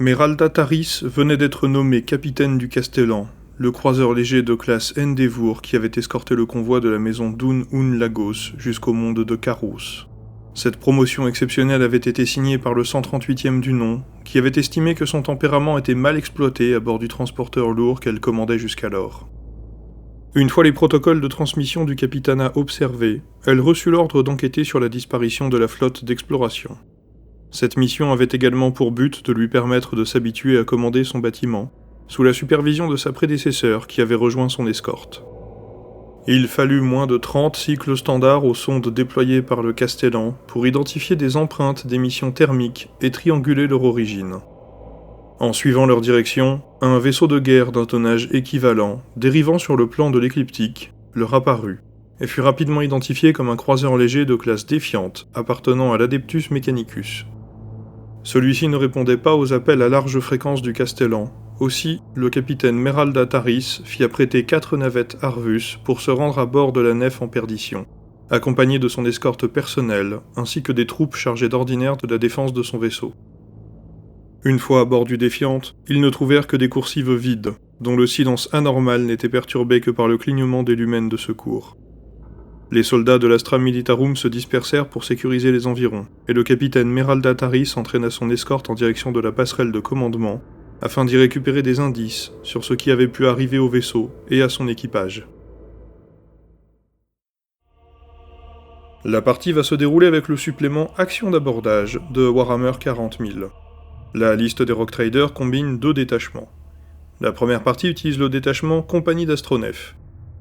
Meralda Taris venait d'être nommé capitaine du Castellan, le croiseur léger de classe Endeavour qui avait escorté le convoi de la maison Dun Un Lagos jusqu'au monde de Carros. Cette promotion exceptionnelle avait été signée par le 138e du nom, qui avait estimé que son tempérament était mal exploité à bord du transporteur lourd qu'elle commandait jusqu'alors. Une fois les protocoles de transmission du capitanat observés, elle reçut l'ordre d'enquêter sur la disparition de la flotte d'exploration. Cette mission avait également pour but de lui permettre de s'habituer à commander son bâtiment, sous la supervision de sa prédécesseur qui avait rejoint son escorte. Il fallut moins de 30 cycles standards aux sondes déployées par le Castellan pour identifier des empreintes d'émissions thermiques et trianguler leur origine. En suivant leur direction, un vaisseau de guerre d'un tonnage équivalent, dérivant sur le plan de l'écliptique, leur apparut, et fut rapidement identifié comme un croiseur léger de classe défiante appartenant à l'Adeptus Mechanicus. Celui-ci ne répondait pas aux appels à large fréquence du Castellan. Aussi, le capitaine Meralda Taris fit apprêter 4 navettes Arvus pour se rendre à bord de la nef en perdition, accompagné de son escorte personnelle, ainsi que des troupes chargées d'ordinaire de la défense de son vaisseau. Une fois à bord du Défiante, ils ne trouvèrent que des coursives vides, dont le silence anormal n'était perturbé que par le clignement des lumens de secours. Les soldats de l'Astra Militarum se dispersèrent pour sécuriser les environs, et le capitaine Meralda Taris entraîna son escorte en direction de la passerelle de commandement, afin d'y récupérer des indices sur ce qui avait pu arriver au vaisseau et à son équipage. La partie va se dérouler avec le supplément Action d'abordage de Warhammer 40 000. La liste des Rogue Traders combine 2 détachements. La première partie utilise le détachement Compagnie d'Astronef,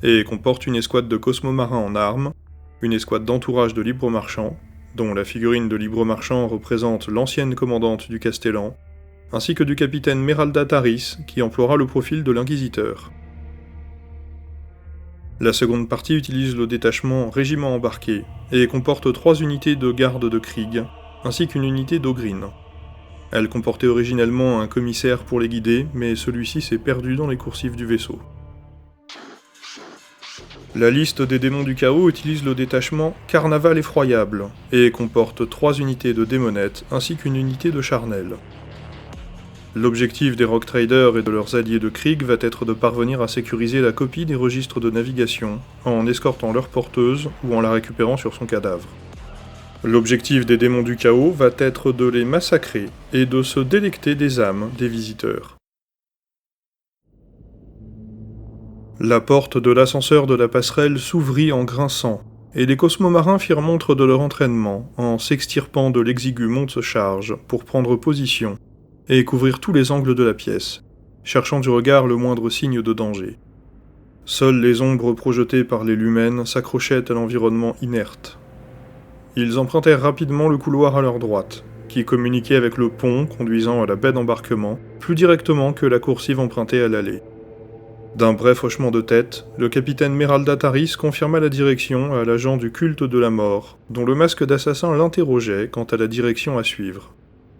et comporte une escouade de cosmomarins en armes, une escouade d'entourage de libres marchands, dont la figurine de libre marchand représente l'ancienne commandante du Castellan, ainsi que du capitaine Meralda Taris, qui emploiera le profil de l'inquisiteur. La seconde partie utilise le détachement Régiment embarqué, et comporte 3 unités de garde de Krieg, ainsi qu'une unité d'Ogryn. Elle comportait originellement un commissaire pour les guider, mais celui-ci s'est perdu dans les coursives du vaisseau. La liste des démons du chaos utilise le détachement Carnaval effroyable, et comporte 3 unités de démonettes ainsi qu'une unité de charnel. L'objectif des Rogue Traders et de leurs alliés de Krieg va être de parvenir à sécuriser la copie des registres de navigation, en escortant leur porteuse ou en la récupérant sur son cadavre. L'objectif des démons du chaos va être de les massacrer et de se délecter des âmes des visiteurs. La porte de l'ascenseur de la passerelle s'ouvrit en grinçant, et les cosmomarins firent montre de leur entraînement en s'extirpant de l'exigu monte-charge pour prendre position et couvrir tous les angles de la pièce, cherchant du regard le moindre signe de danger. Seules les ombres projetées par les lumens s'accrochaient à l'environnement inerte. Ils empruntèrent rapidement le couloir à leur droite, qui communiquait avec le pont conduisant à la baie d'embarquement, plus directement que la coursive empruntée à l'allée. D'un bref hochement de tête, le capitaine Meralda Taris confirma la direction à l'agent du culte de la mort, dont le masque d'assassin l'interrogeait quant à la direction à suivre.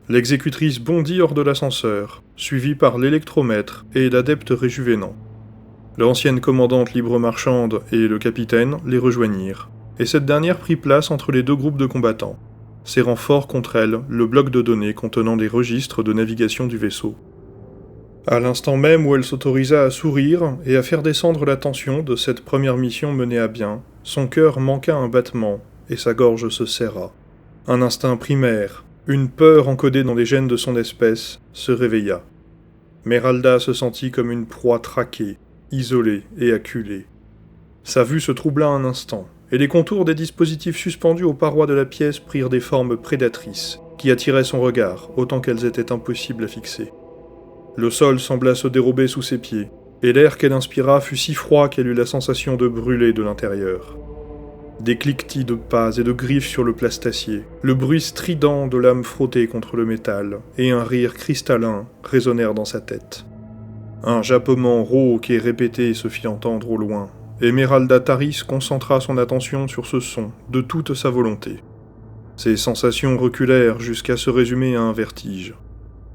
L'exécutrice bondit hors de l'ascenseur, suivie par l'électromètre et l'adepte réjuvénant. L'ancienne commandante libre-marchande et le capitaine les rejoignirent, et cette dernière prit place entre les 2 groupes de combattants, serrant fort contre elle le bloc de données contenant les registres de navigation du vaisseau. À l'instant même où elle s'autorisa à sourire et à faire descendre la tension de cette première mission menée à bien, son cœur manqua un battement et sa gorge se serra. Un instinct primaire, une peur encodée dans les gènes de son espèce, se réveilla. Meralda se sentit comme une proie traquée, isolée et acculée. Sa vue se troubla un instant, et les contours des dispositifs suspendus aux parois de la pièce prirent des formes prédatrices, qui attiraient son regard, autant qu'elles étaient impossibles à fixer. Le sol sembla se dérober sous ses pieds, et l'air qu'elle inspira fut si froid qu'elle eut la sensation de brûler de l'intérieur. Des cliquetis de pas et de griffes sur le plastacier, le bruit strident de lames frottées contre le métal, et un rire cristallin résonnèrent dans sa tête. Un jappement rauque et répété se fit entendre au loin, et Meralda Taris concentra son attention sur ce son de toute sa volonté. Ses sensations reculèrent jusqu'à se résumer à un vertige.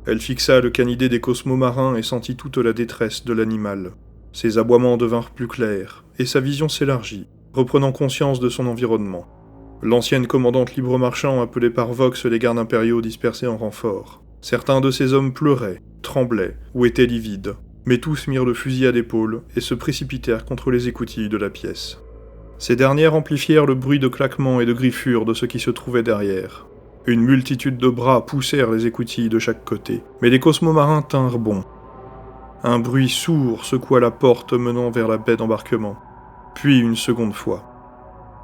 Elle fixa le canidé des cosmomarins et sentit toute la détresse de l'animal. Ses aboiements devinrent plus clairs, et sa vision s'élargit, reprenant conscience de son environnement. L'ancienne commandante libre-marchand appelée par Vox les gardes impériaux dispersés en renfort, Certains de ces hommes pleuraient, tremblaient ou étaient livides, mais tous mirent le fusil à l'épaule et se précipitèrent contre les écoutilles de la pièce. Ces dernières amplifièrent le bruit de claquements et de griffures de ceux qui se trouvaient derrière. Une multitude de bras poussèrent les écoutilles de chaque côté, mais les cosmomarins tinrent bon. Un bruit sourd secoua la porte menant vers la baie d'embarquement, puis une seconde fois.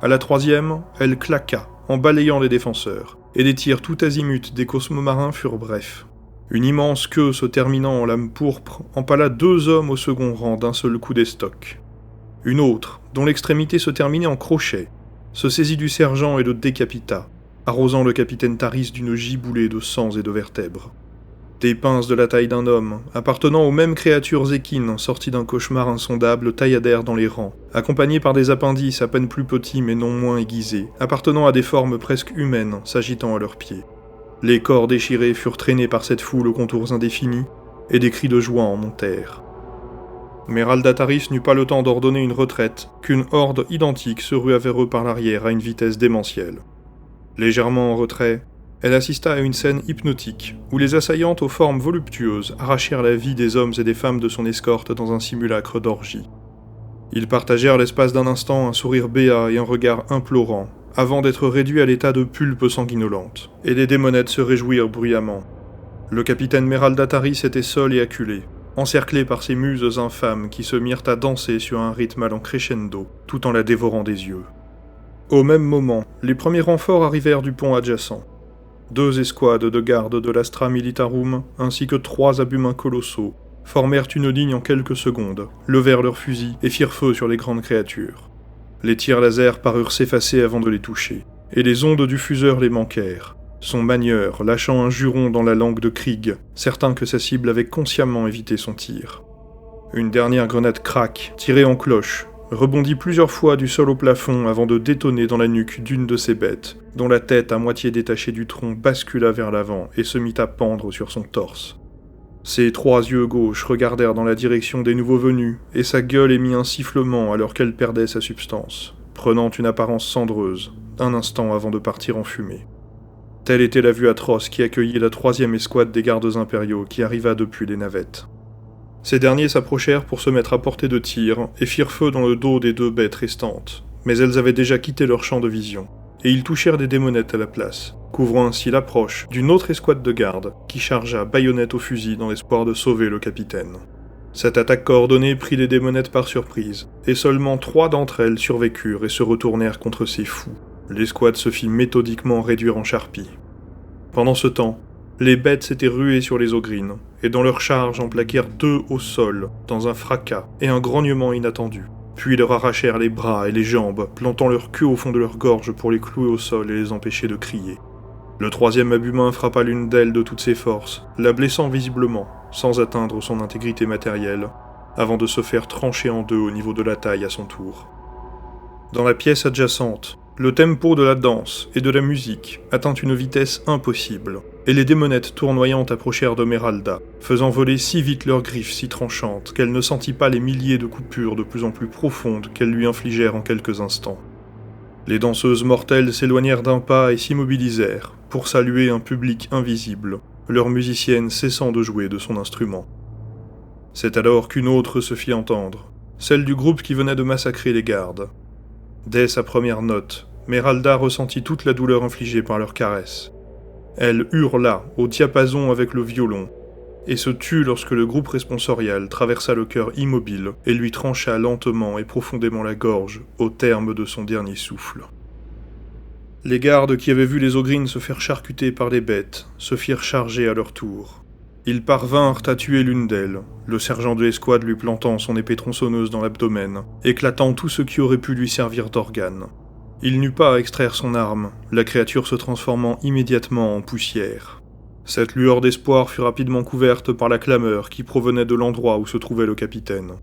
À la troisième, elle claqua, en balayant les défenseurs, et les tirs tout azimuts des cosmomarins furent brefs. Une immense queue se terminant en lame pourpre empala 2 hommes au second rang d'un seul coup d'estoc. Une autre, dont l'extrémité se terminait en crochet, se saisit du sergent et le décapita, arrosant le capitaine Taris d'une giboulée de sang et de vertèbres. Des pinces de la taille d'un homme, appartenant aux mêmes créatures équines sorties d'un cauchemar insondable, tailladèrent dans les rangs, accompagnés par des appendices à peine plus petits mais non moins aiguisés, appartenant à des formes presque humaines s'agitant à leurs pieds. Les corps déchirés furent traînés par cette foule aux contours indéfinis, et des cris de joie en montèrent. Méralda Taris n'eut pas le temps d'ordonner une retraite, qu'une horde identique se rua vers eux par l'arrière à une vitesse démentielle. Légèrement en retrait, elle assista à une scène hypnotique, où les assaillantes aux formes voluptueuses arrachèrent la vie des hommes et des femmes de son escorte dans un simulacre d'orgie. Ils partagèrent l'espace d'un instant un sourire béat et un regard implorant, avant d'être réduits à l'état de pulpe sanguinolente, et les démonettes se réjouirent bruyamment. Le capitaine Méralda Taris était seul et acculé, encerclé par ces muses infâmes qui se mirent à danser sur un rythme allant crescendo, tout en la dévorant des yeux. Au même moment, les premiers renforts arrivèrent du pont adjacent. 2 escouades de garde de l'Astra Militarum, ainsi que 3 abumins colossaux, formèrent une ligne en quelques secondes, levèrent leurs fusils et firent feu sur les grandes créatures. Les tirs laser parurent s'effacer avant de les toucher, et les ondes du fuseur les manquèrent, son manieur lâchant un juron dans la langue de Krieg, certain que sa cible avait consciemment évité son tir. Une dernière grenade craque, tirée en cloche, rebondit plusieurs fois du sol au plafond avant de détonner dans la nuque d'une de ces bêtes, dont la tête à moitié détachée du tronc bascula vers l'avant et se mit à pendre sur son torse. Ses 3 yeux gauches regardèrent dans la direction des nouveaux venus, et sa gueule émit un sifflement alors qu'elle perdait sa substance, prenant une apparence cendreuse, un instant avant de partir en fumée. Telle était la vue atroce qui accueillit la 3e escouade des gardes impériaux qui arriva depuis les navettes. Ces derniers s'approchèrent pour se mettre à portée de tir et firent feu dans le dos des 2 bêtes restantes, mais elles avaient déjà quitté leur champ de vision, et ils touchèrent des démonettes à la place, couvrant ainsi l'approche d'une autre escouade de garde qui chargea baïonnette au fusil dans l'espoir de sauver le capitaine. Cette attaque coordonnée prit les démonettes par surprise, et seulement 3 d'entre elles survécurent et se retournèrent contre ces fous. L'escouade se fit méthodiquement réduire en charpie. Pendant ce temps, les bêtes s'étaient ruées sur les ogrines, et dans leur charge en plaquèrent 2 au sol, dans un fracas et un grognement inattendu. Puis leur arrachèrent les bras et les jambes, plantant leur queue au fond de leur gorge pour les clouer au sol et les empêcher de crier. Le 3e abumin frappa l'une d'elles de toutes ses forces, la blessant visiblement, sans atteindre son intégrité matérielle, avant de se faire trancher en 2 au niveau de la taille à son tour. Dans la pièce adjacente, le tempo de la danse et de la musique atteint une vitesse impossible, et les démonettes tournoyantes approchèrent de Méralda, faisant voler si vite leurs griffes si tranchantes qu'elle ne sentit pas les milliers de coupures de plus en plus profondes qu'elles lui infligèrent en quelques instants. Les danseuses mortelles s'éloignèrent d'un pas et s'immobilisèrent, pour saluer un public invisible, leur musicienne cessant de jouer de son instrument. C'est alors qu'une autre se fit entendre, celle du groupe qui venait de massacrer les gardes. Dès sa première note, Méralda ressentit toute la douleur infligée par leurs caresses. Elle hurla au diapason avec le violon, et se tut lorsque le groupe responsorial traversa le cœur immobile et lui trancha lentement et profondément la gorge au terme de son dernier souffle. Les gardes qui avaient vu les ogrines se faire charcuter par les bêtes se firent charger à leur tour. Ils parvinrent à tuer l'une d'elles, le sergent de l'escouade lui plantant son épée tronçonneuse dans l'abdomen, éclatant tout ce qui aurait pu lui servir d'organe. Il n'eut pas à extraire son arme, la créature se transformant immédiatement en poussière. Cette lueur d'espoir fut rapidement couverte par la clameur qui provenait de l'endroit où se trouvait le capitaine.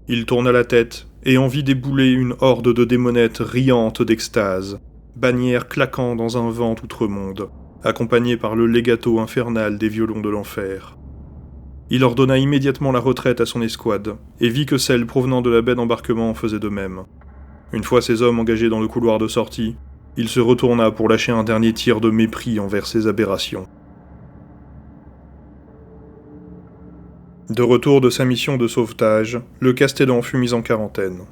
Il tourna la tête et en vit débouler une horde de démonettes riantes d'extase, bannières claquant dans un vent outre-monde, accompagné par le legato infernal des violons de l'enfer. Il ordonna immédiatement la retraite à son escouade, et vit que celle provenant de la baie d'embarquement faisait de même. Une fois ses hommes engagés dans le couloir de sortie, il se retourna pour lâcher un dernier tir de mépris envers ces aberrations. De retour de sa mission de sauvetage, le Castellan fut mis en quarantaine.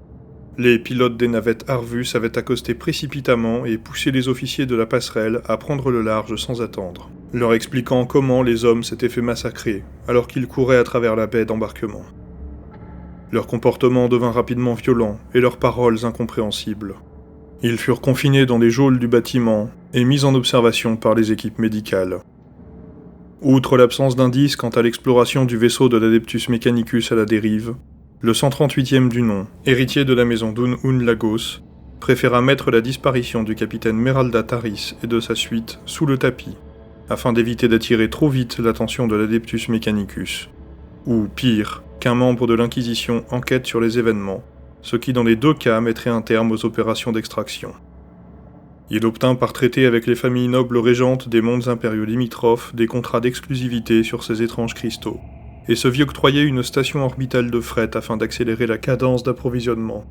Les pilotes des navettes Arvus avaient accosté précipitamment et poussé les officiers de la passerelle à prendre le large sans attendre, leur expliquant comment les hommes s'étaient fait massacrer alors qu'ils couraient à travers la baie d'embarquement. Leur comportement devint rapidement violent et leurs paroles incompréhensibles. Ils furent confinés dans les geôles du bâtiment et mis en observation par les équipes médicales. Outre l'absence d'indices quant à l'exploration du vaisseau de l'Adeptus Mechanicus à la dérive, le 138e du nom, héritier de la maison d'Un Lagos, préféra mettre la disparition du capitaine Meralda Taris et de sa suite sous le tapis, afin d'éviter d'attirer trop vite l'attention de l'Adeptus Mechanicus, ou pire, qu'un membre de l'Inquisition enquête sur les événements, ce qui dans les deux cas mettrait un terme aux opérations d'extraction. Il obtint par traité avec les familles nobles régentes des mondes impériaux limitrophes des contrats d'exclusivité sur ces étranges cristaux, et se vit octroyer une station orbitale de fret afin d'accélérer la cadence d'approvisionnement.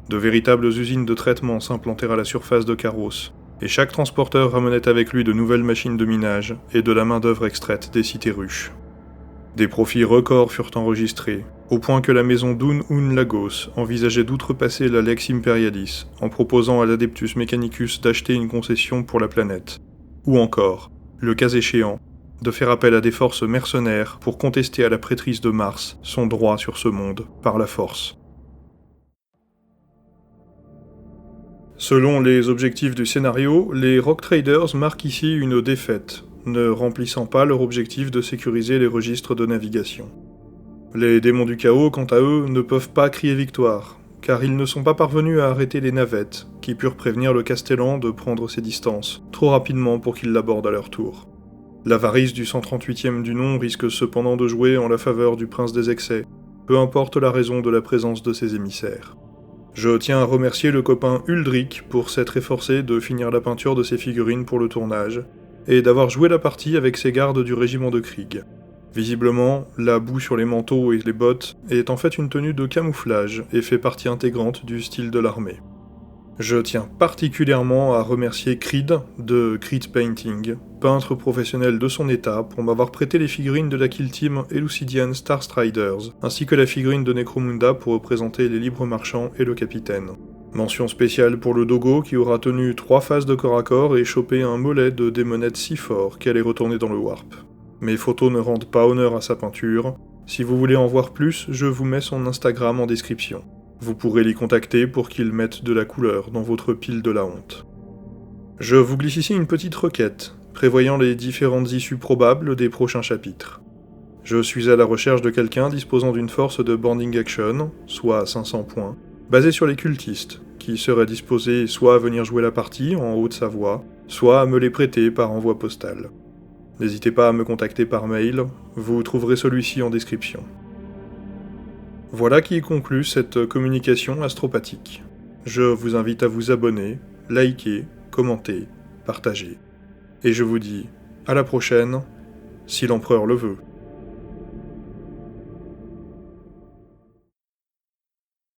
De véritables usines de traitement s'implantèrent à la surface de Carros, et chaque transporteur ramenait avec lui de nouvelles machines de minage et de la main-d'œuvre extraite des cités ruches. Des profits records furent enregistrés, au point que la maison d'Un Lagos envisageait d'outrepasser la Lex Imperialis en proposant à l'Adeptus Mechanicus d'acheter une concession pour la planète, ou encore, le cas échéant, de faire appel à des forces mercenaires pour contester à la prêtrise de Mars son droit sur ce monde par la force. Selon les objectifs du scénario, les Rock Traders marquent ici une défaite, ne remplissant pas leur objectif de sécuriser les registres de navigation. Les démons du chaos, quant à eux, ne peuvent pas crier victoire, car ils ne sont pas parvenus à arrêter les navettes, qui purent prévenir le Castellan de prendre ses distances, trop rapidement pour qu'ils l'abordent à leur tour. L'avarice du 138e du nom risque cependant de jouer en la faveur du prince des excès, peu importe la raison de la présence de ses émissaires. Je tiens à remercier le copain Uldric pour s'être efforcé de finir la peinture de ses figurines pour le tournage, et d'avoir joué la partie avec ses gardes du régiment de Krieg. Visiblement, la boue sur les manteaux et les bottes est en fait une tenue de camouflage et fait partie intégrante du style de l'armée. Je tiens particulièrement à remercier Creed de Creed Painting, peintre professionnel de son état, pour m'avoir prêté les figurines de la Kill Team Elucidian Star Striders, ainsi que la figurine de Necromunda pour représenter les libres marchands et le capitaine. Mention spéciale pour le Dogo qui aura tenu 3 phases de corps à corps et chopé un mollet de démonette si fort qu'elle est retournée dans le warp. Mes photos ne rendent pas honneur à sa peinture. Si vous voulez en voir plus, je vous mets son Instagram en description. Vous pourrez l'y contacter pour qu'il mette de la couleur dans votre pile de la honte. Je vous glisse ici une petite requête, prévoyant les différentes issues probables des prochains chapitres. Je suis à la recherche de quelqu'un disposant d'une force de Bonding Action, soit 500 points, basée sur les cultistes, qui seraient disposés soit à venir jouer la partie en Haute-Savoie, soit à me les prêter par envoi postal. N'hésitez pas à me contacter par mail, vous trouverez celui-ci en description. Voilà qui conclut cette communication astropathique. Je vous invite à vous abonner, liker, commenter, partager. Et je vous dis à la prochaine, si l'empereur le veut.